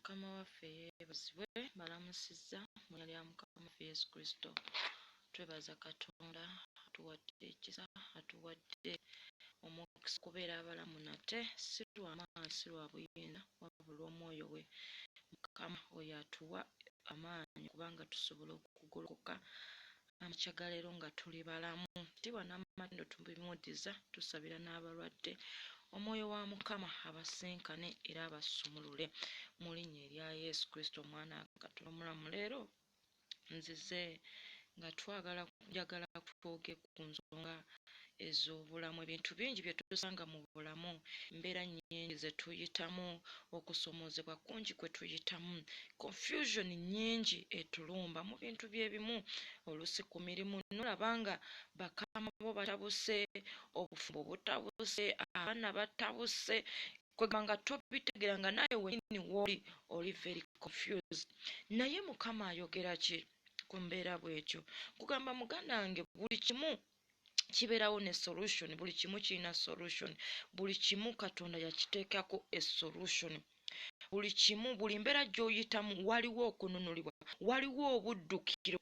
Mukama waffe yeebazibwe balamusizza mu linnya lya Mukama waffe Yesu Kristo. Twebaza Katonda atuwadde ekisa, atuwadde omukisa kubeera abalamu nate si lwa maanyi si lwa buyinza wabula omwoyo we Mukama oyo atuwa amaanyi kubanga tusobola okugolokoka amakya ga leero nga tuli balamu. Tibwa n'amatindo tubimuddiza tusabira n'abalwadde omwoyo wa Mukama abasenkane era abasumulule mu linnya erya Yesu Kristo omwana wa Katonda omulamu. Leero nzize nga njagala twogere ku nsonga ez'obulamu. Ebintu bingi bye tusanga mu bulamu, mbeera nnyingi ze tuyitamu, okusomoozebwa kungi kwe tuyitamu, confusion nnyingi etulumba mu bintu byebimu. Oluusi ku mirimu nolaba nga bakama bo batabuse, obufumbo butabuse, abaana batabuse, kwegamba nga tobitegeera nga naye wenyini w'oli oli very confused. Naye Mukama ayogera ki ku mbeera bw'etyo? Kugamba muganda wange buli kimu kibeerawo ne solution, buli kimu kirina solution, buli kimu Katonda yakiteekako a solution. Buli kimu, buli mbeera gy'oyitamu waliwo okununulibwa, waliwo obuddukiro.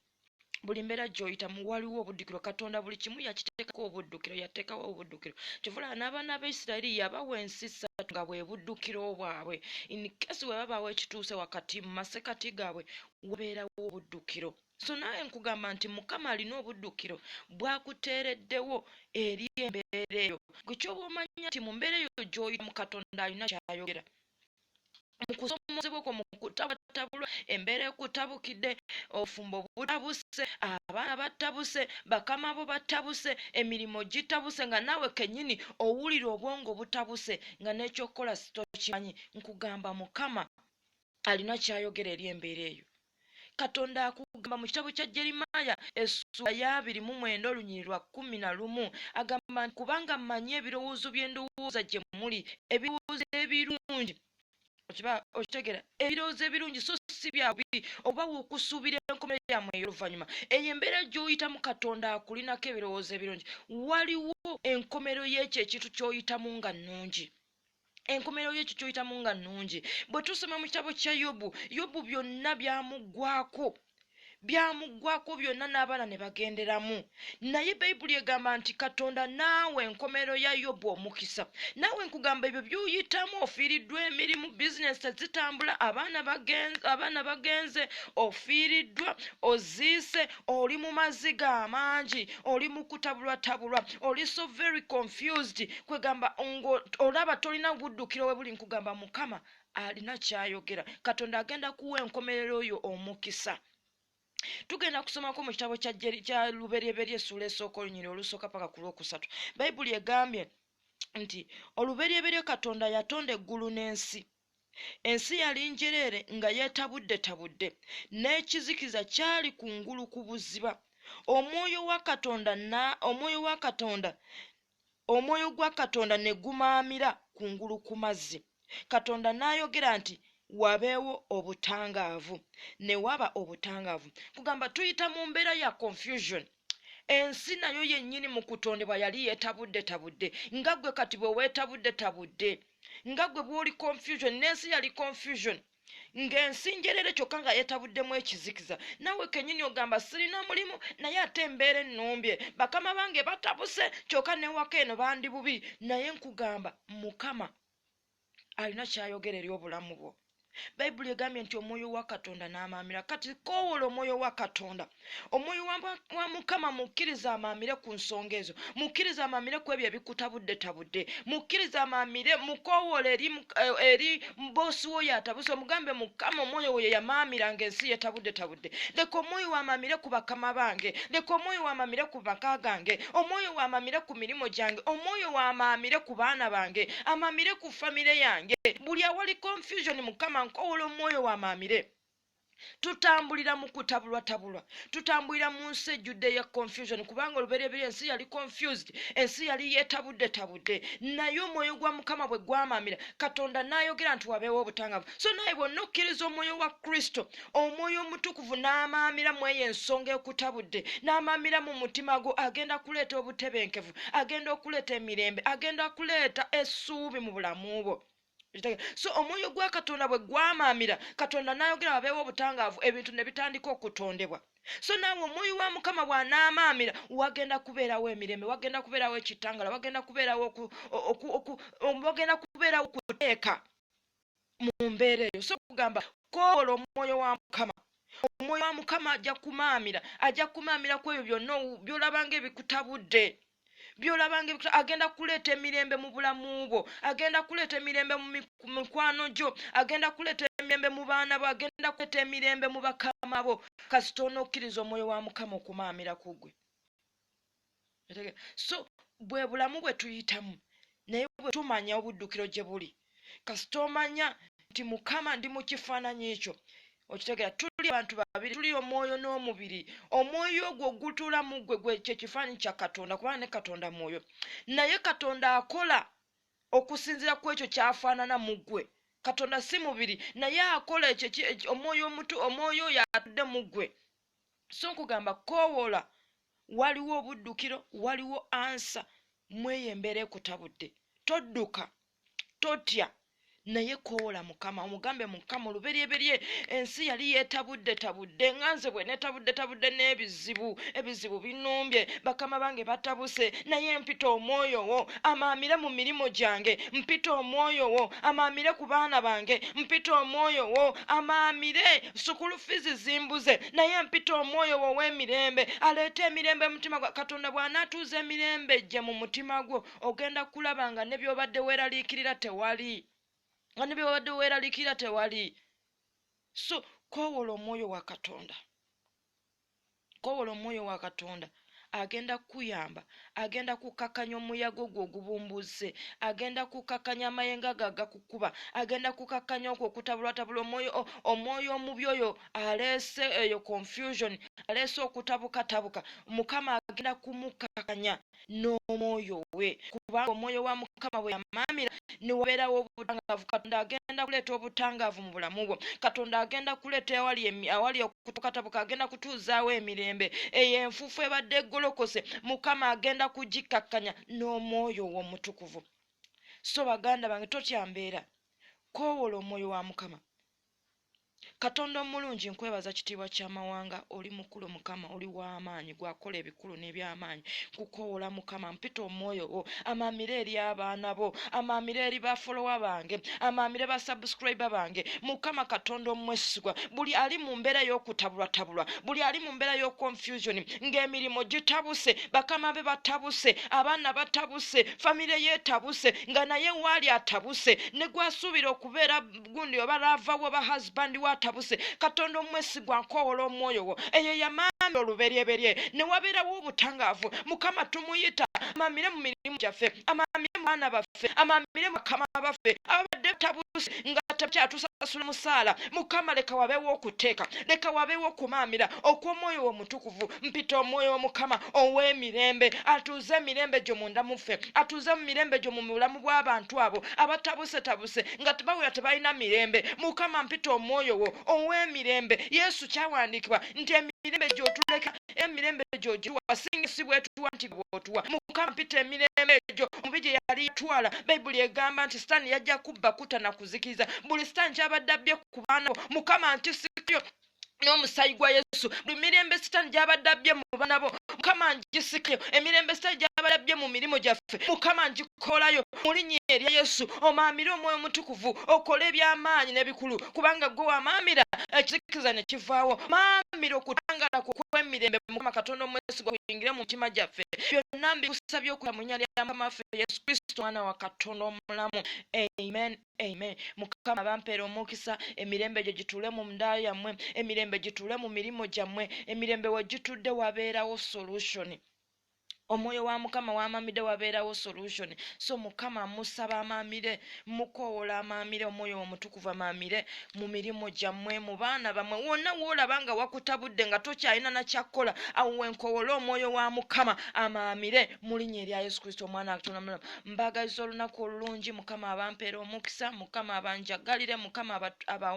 Buli mbeera gy'oyitamu waliwo obuddukiro. Katonda buli kimu yakiteekako obuddukiro, yateekawo obuddukiro. Kyovula n'abaana b'Isirayiri yabawa ensi ssatu nga bwe buddukiro bwabwe. In case bwe babaawo ekituuse wakati mu masekati gaabwe wabeerawo obuddukiro. So nawe nkugamba nti Mukama alina obuddukiro bwakuteereddewo eri embeera eyo. Gwe ky'oba omanya nti mu mbeera eyo gy'oyitamu Katonda alina ky'ayogera. Mu kusomoozebwa kwo, mu kutabutabulwa, embeera ekutabukidde, obufumbo butabuse, abaana batabuse, bakama bo batabuse, emirimu gitabuse, nga naawe kennyini owulira obwongo butabuse nga n'ekyokukola tokimanyi. Nkugamba Mukama alina ky'ayogera eri embeera eyo. Katonda akugamba mu kitabo kya Jeremiya essula ya 29 olunyiriri lwa 11 agamba nti kubanga mmanyi ebirowoozo bye ndowooza gye muli, ebirowoozo ebirungi. Okitegera, ebirowoozo ebirungi so si bya bubi, oba okusuubira enkomerero yammwe ey'oluvannyuma. Eyo embeera gy'oyitamu Katonda akulinako ebirowoozo ebirungi. Waliwo enkomerero y'ekyo ekintu ky'oyitamu nga nnungi. Enkomerero y'ekyo ky'oyitamu nga nnungi. Bwe tusoma mu kitabo kya Yobu byonna byamugwako byonna n'abaana ne bagenderamu. Naye Bayibuli egamba nti Katonda naawe enkomerero ya Yobu omukisa. Naawe nkugamba ebyo by'oyitamu, ofiiriddwa emirimu, bizinesi tezitambula, abaana bagenze, ofiiriddwa, oziise, oli mu maziga amangi, oli mu kutabulwatabulwa, oli so very confused, kwegamba olaba tolina buddukiro we buli. Nkugamba Mukama alina ky'ayogera. Katonda agenda kuwa enkomerero yo omukisa. Tugenda kusomako mu kitabo kya Lubereberye essula esooka olunyiriri olusooka paka ku lwokusatu. Bayibuli egambye nti olubereberye Katonda yatonda eggulu n'ensi. Ensi yali njereere nga yeetabudde, n'ekizikiza kyali kungulu ku buziba. Omwoyo gwa Katonda ne gumaamira kungulu ku mazzi. Katonda n'ayogera nti wabeewo obutangaavu, ne waba obutangaavu. Kugamba tuyita mu mbeera ya confusion. Ensi nayo yennyini mu kutondebwa yali yeetabudde, nga ggwe kati bwe weetabudde, nga ggwe bw'oli confusion, n'ensi yali confusion. Ng'ensi njereere kyokka nga yeetabuddemu ekizikiza. Nawe kennyini ogamba sirina mulimu naye ate embeera ennumbye, bakama bange batabuse kyokka n'ewaka eno bandi bubi. Naye nkugamba Mukama alina ky'ayogera eri obulamu bwo. Bayibuli egambye nti omwoyo wa Katonda n'amaamira. Kati koowoola omwoyo wa Katonda. Omwoyo wa Mukama mukkiriza amaamire ku nsonga ezo, mukkiriza amaamire ku ebyo ebikutabudde, mukkiriza amaamire mukoowoola eri mboosi wo yatabuse, omugambe Mukama omwoyo we yamaamira ng'ensi yeetabudde. Leka omwoyo wamaamire ku bakama bange, leka omwoyo wamaamire ku maka gange, omwoyo wamaamire ku mirimu gyange, omwoyo wamaamire ku baana bange, amaamire ku famire yange. Buli awali confusion Mukama nkowoola omwoyo wamaamire. Tutambulira mu kutabulwatabulwa, tutambulira mu nsi ejjudde ya confusion kubanga olubereberye ensi yali confused, ensi yali yeetabudde. Naye omwoyo gwa Mukama bwe gwamaamira, Katonda n'ayogera nti wabeewo obutangaavu. So naye bwonna okkiriza omwoyo wa Kristo, omwoyo omutukuvu n'amaamira mu eyo ensonga ekutabudde, n'amaamira mu mutima gwo, agenda kuleeta obutebenkevu, agenda okuleeta emirembe, agenda kuleeta essuubi mu bulamu bwo. So omwoyo gwa katonda bwe gwamaamira katonda n'ayogera wabeewo obutangaavu ebintu ne bitandika okutondebwa. So naawe omwoyo wa mukama bw'anaamaamira wagenda kubeerawo emirembe, wagenda kubeerawo ekitangala, wagenda kubeerawo okuteeka mu mbeera eyo. So kugamba kowola omwoyo wa mukama. Omwoyo wa mukama ajja kumaamira ku ebyo byonna by'olabanga ebikutabudde. Agenda kuleeta emirembe mu bulamu bwo, agenda kuleeta emirembe mu mikwano gyo, agenda kuleeta emirembe mu baana bo, agenda kuleeta emirembe mu bakama bo kasita onokkiriza omwoyo wa mukama okumaamira ku ggwe. So bwe bulamu bwe tuyitamu naye bwe tumanya obuddukiro gye buli kasita omanya nti mukama ndi mu kifaananyi ekyo, okitegeera tuli abantu babiri, tuli omwoyo n'omubiri. Omwoyo ogwo gutuula mu ggwe kye kifaananyi kya katonda kubanga ne katonda mwoyo, naye katonda akola okusinziira ku ekyo kyafaanana mu ggwe. Katonda si mubiri naye akola ekyo omwoyo oyo atudde mu ggwe. So nkugamba koowoola, waliwo obuddukiro, waliwo ansa, mweyembeera ekutabudde. Todduka, totya, naye kowola mukama, omugambe mukama olubereberye ensi yali yeetabudde nganze bwe neetabudde n'ebizibu binumbye, bakama bange batabuse, naye mpita omwoyo wo amaamire mu mirimu gyange, mpita omwoyo wo amaamire ku baana bange, mpita omwoyo wo amaamire sukulu fizi zimbuze, naye mpita omwoyo wo w'emirembe aleete emirembe mu mutima gwa katonda. Bw'anaatuuza emirembe gye mu mutima gwo ogenda kulaba nga ne by'obadde weeraliikirira tewali. So kowola omwoyo wa katonda, agenda kuyamba, agenda kukakanya omuyaga ogwo ogubumbuse, agenda kukakanya amayenga gagakukuba, agenda kukakanya okwo okutabulwatabula. Omwoyo omubi oyo aleese eyo confusion, aleese okutabuka, mukama agenda kumukakanya n'omwoyo we, kubanga omwoyo wa mukama bwe yamaamira ne wabeerawo obutangaavu. Katonda agenda kuleeta obutangaavu mu bulamu bwo. Katonda agenda kuleeta awali okutabuka, agenda kutuuzaawo emirembe. Eyo enfuufu ebadde eggolokose mukama agenda kugikkakkanya n'omwoyo wo omutukuvu. So baganda bange, totya mbeera, koowoola omwoyo wa mukama. Katonda omulungi, nkwebaza kitiibwa ky'amawanga, oli mukulu mukama, oli w'amaanyi, gwakola ebikulu n'ebyamaanyi. Kukoowoola mukama, mpita omwoyo wo amaamire eri abaana bo, amaamire eri bafolowa bange, amaamire basubscriber bange. Mukama Katonda omwesigwa, buli ali mu mbeera y'okutabulwatabulwa, buli ali mu mbeera y'oconfusion, ng'emirimu gitabuse, bakama be batabuse, abaana batabuse, famire yeetabuse, nga naye waali atabuse, ne gwasuubira okubeera gundi oba laava wo ba husband wa atabuse. Katonda omwesigwa, nkoowola omwoyo wo eyo yamaamira olubereberye ne wabeerawo obutangaavu. Mukama tumuyita amaamire mu mirimu gyaffe, amaamire mu baana baffe, amaamire mu bakama baffe abadde batabuse nga tebakyatusasula musaala. Mukama leka wabeewo okuteeka, leka wabeewo okumaamira okw'omwoyo omutukuvu. Mpita omwoyo w'omukama ow'emirembe atuuze emirembe gyo munda muffe, atuuze mu mirembe gyo mu bulamu bw'abantu abo abatabuse nga tebawula tebalina mirembe. Mukama mpita omwoyo wo ow'emirembe. Yesu kyawandiikibwa nti emirembe gy'otuleka, emirembe gy'ogiwa singa si bwetuwa nti bw'otuwa. Mukama mpita emirembe gyo omubi gye yali yatwala. Bayibuli egamba nti sitaani yajja kubba kutta na kuzikiriza. Buli sitaani kyabadde abbye ku baana bo Mukama nkisikyo n'omusaayi gwa Yesu. Buli mirembe sitaani gy'abadde abbye mu baana bo Mukama ngisikyo. Emirembe sitaani gy'abadde abbye mu mirimu gyaffe Mukama ngikoolayo mu linnya erya Yesu. Omaamire omwoyo omutukuvu okole eby'amaanyi n'ebikulu kubanga gwe wamaamira ekizikiriza ne kivaawo. Maamira okutangala kw'emirembe Mukama Katonda omwesigwa kuyingire mu mitima gyaffe. Byonna mbikusabye okuta mu nnya lya Mukama waffe Yesu Kristo mwana wa Katonda omulamu. Amen. Mukama bampeera omukisa, emirembe gye gituule mu nda yammwe, emirembe gituule mu mirimu gyammwe, emirembe we gitudde wabeerawo solution. Omwoyo wa mukama wamaamidde wabeerawo solution. So mukama musaba amaamire, mukoowoola amaamire, omwoyo omutukuvu amaamire mu mirimu gyammwe, mu baana bammwe, wonna woolaba nga wakutabudde nga tokyalina na kyakkola, awo wenkoowoola omwoyo wa mukama amaamire mu linnya erya Yesu Kristo omwana wa Katonda omulamu. Mbaagaliza olunaku olulungi. Mukama abampeera omukisa, mukama abanjagalire, mukama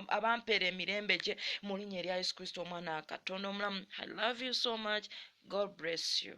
abampeera emirembe gye mu linnya erya Yesu Kristo omwana wa Katonda omulamu. I love you so much. God bless you.